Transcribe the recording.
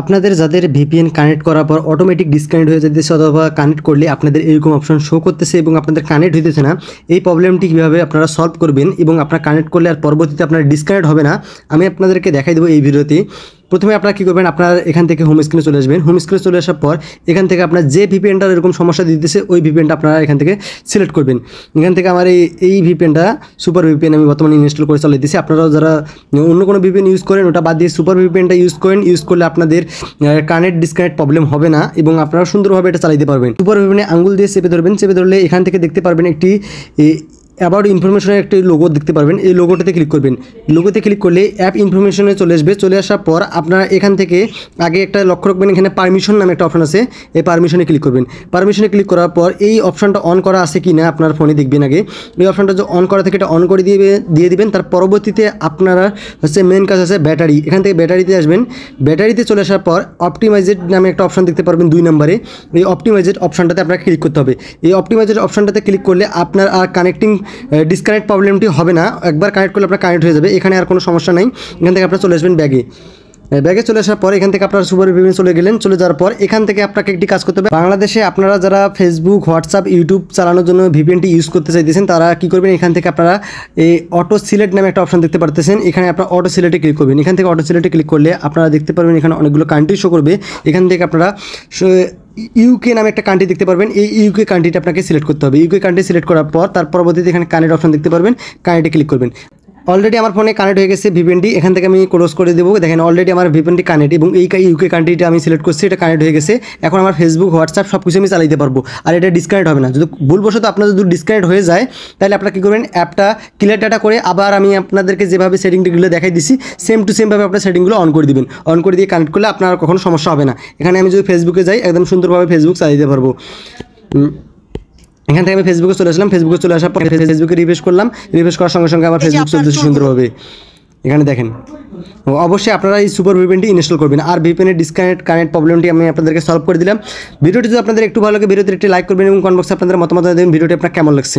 আপনাদের যাদের VPN connect করার পর অটোমেটিক ডিসকানেক্ট হয়ে যেতেছে অথবা কানেক্ট করলে আপনাদের এরকম অপশন শো করতেছে এবং আপনাদের কানেক্ট হইতেছে না, এই প্রবলেমটি কীভাবে আপনারা সলভ করবেন এবং আপনারা কানেক্ট করলে আর পরবর্তীতে আপনার ডিসকানেক্ট হবে না, আমি আপনাদেরকে দেখাই দেবো এই ভিডিওতে। প্রথমে আপনারা কী করবেন, আপনার এখান থেকে হোম স্ক্রিনে চলে আসবেন। হোম স্ক্রিনে চলে আসার পর এখান থেকে আপনার যে ভিপিএনটার এরকম সমস্যা দিতেছে ওই ভিপিএনটা আপনারা এখান থেকে সিলেক্ট করবেন। এখান থেকে আমার এই ভিপিএনটা সুপার ভিপিএন আমি বর্তমানে ইনস্টল করে চালাইতেছি। আপনারাও যারা অন্য কোনো ভিপিএন ইউজ করেন ওটা বাদ দিয়ে সুপার ভিপিএনটা ইউজ করেন। ইউজ করলে আপনাদের কানেক্ট ডিসকানেক্ট প্রবলেম হবে না এবং আপনারা সুন্দরভাবে এটা চালাতে পারবেন। সুপার ভিপিএনে আঙ্গুল দিয়ে চেপে ধরবেন। চেপে ধরলে এখান থেকে দেখতে পারবেন একটি অ্যাবাউট ইনফরমেশনের একটি লোগো দেখতে পারবেন। এই লোগোটাতে ক্লিক করবেন। লোগোতে ক্লিক করলে অ্যাপ ইনফরমেশনে চলে আসবে। চলে আসার পর আপনারা এখান থেকে আগে একটা লক্ষ্য রাখবেন, এখানে পারমিশন নামে একটা অপশন আছে, এই পারমিশনে ক্লিক করবেন। পারমিশনে ক্লিক করার পর এই অপশনটা অন করা আছে কি না আপনার ফোনে দেখবেন আগে। এই অপশনটা যে অন করা থেকে এটা অন করে দিয়ে দিবেন। তার পরবর্তীতে আপনারা মেন কাজ আছে ব্যাটারি। এখান থেকে ব্যাটারিতে আসবেন। ব্যাটারিতে চলে আসার পর অপটিমাইজেড নামে একটা অপশন দেখতে পারবেন 2 নম্বরে। এই অপটিমাইজেড অপশনটাতে আপনাকে ক্লিক করতে হবে। এই অপটিমাইজেড অপশনটাতে ক্লিক করলে আপনার আর কানেক্টিং ডিসকানেক্ট প্রবলেমটি হবে না। একবার কানেক্ট করলে আপনার কানেক্ট হয়ে যাবে, এখানে আর কোনো সমস্যা নাই। এখান থেকে আপনারা চলে আসবেন ব্যাগে চলে আসার পর এখান থেকে আপনারা সুপার ভিপিএন চলে গেলেন। চলে যাওয়ার পর এখান থেকে আপনাকে একটি কাজ করতে হবে। বাংলাদেশে আপনারা যারা ফেসবুক, হোয়াটসঅ্যাপ, ইউটিউব চালানোর জন্য ভিপিএনটি ইউজ করতে চাইতেছেন তারা কী করবেন, এখান থেকে আপনারা এই অটো সিলেক্ট নামে একটা অপশন দেখতে পারতেছেন। এখানে আপনারা অটো সিলেক্টে ক্লিক করবেন। এখান থেকে অটো সিলেক্টে ক্লিক করলে আপনারা দেখতে পারবেন এখানে অনেকগুলো কান্ট্রি শো করবে। এখান থেকে আপনারা ইউকে নামে একটা কান্ট্রি দেখতে পারবেন। এই ইউকে কান্ট্রিটা আপনাকে সিলেক্ট করতে হবে। ইউকে কান্ট্রি সিলেক্ট করার পর তার পরবর্তীতে এখানে কানেক্ট অপশন দেখতে পারবেন, কানেক্টে ক্লিক করবেন। অলরেডি আমার ফোনে কানেক্ট হয়ে গেছে ভিপিএনটি। এখান থেকে আমি ক্লোজ করে দেবো। দেখেন অলরেডি আমার ভিপিএনটি কানেক্ট এবং এই ইউকে কান্ট্রিটা আমি সিলেক্ট করছি, এটা কানেক্ট হয়ে গেছে। এখন আমার ফেসবুক, হোয়াটসঅ্যাপ সব কিছু আমি চালাতে পারবো আর এটা ডিসকানেক্ট হবে না। যদি ভুলবশত আপনার যদি ডিসকানেক্ট হয়ে যায় তাহলে আপনারা কী করবেন, অ্যাপটা ক্লিয়ার ডাটা করে আবার আমি আপনাদেরকে যেভাবে সেটিংগুলো দেখাই দিচ্ছি সেম টু সেমভাবে আপনার সেটিংগুলো অন করে দিবেন। অন করে দিয়ে কানেক্ট করলে আপনার কখনো সমস্যা হবে না। এখানে আমি যদি ফেসবুকে যাই একদম সুন্দরভাবে ফেসবুক চালাতে পারবো। এখান থেকে আমি ফেসবুকে চলে আসলাম। ফেসবুকে চলে আসার পর ফেসবুকে রিফ্রেশ করলাম। রিফ্রেশ করার সঙ্গে সঙ্গে আমার ফেসবুক চলতেছে সুন্দরভাবে। এখানে দেখেন অবশ্যই আপনারা এই সুপার ভিপিএনটি ইনস্টল করবেন। আর ভিপিএনের কানেক্ট প্রবলেমটি আমি আপনাদেরকে সলভ করে দিলাম। ভিডিওটি যদি আপনাদের একটু ভালো লাগে ভিডিওতে একটি লাইক করবেন এবং কমেন্ট বক্সে আপনাদের মতামত দেবেন ভিডিওটি আপনার কেমন লাগছে।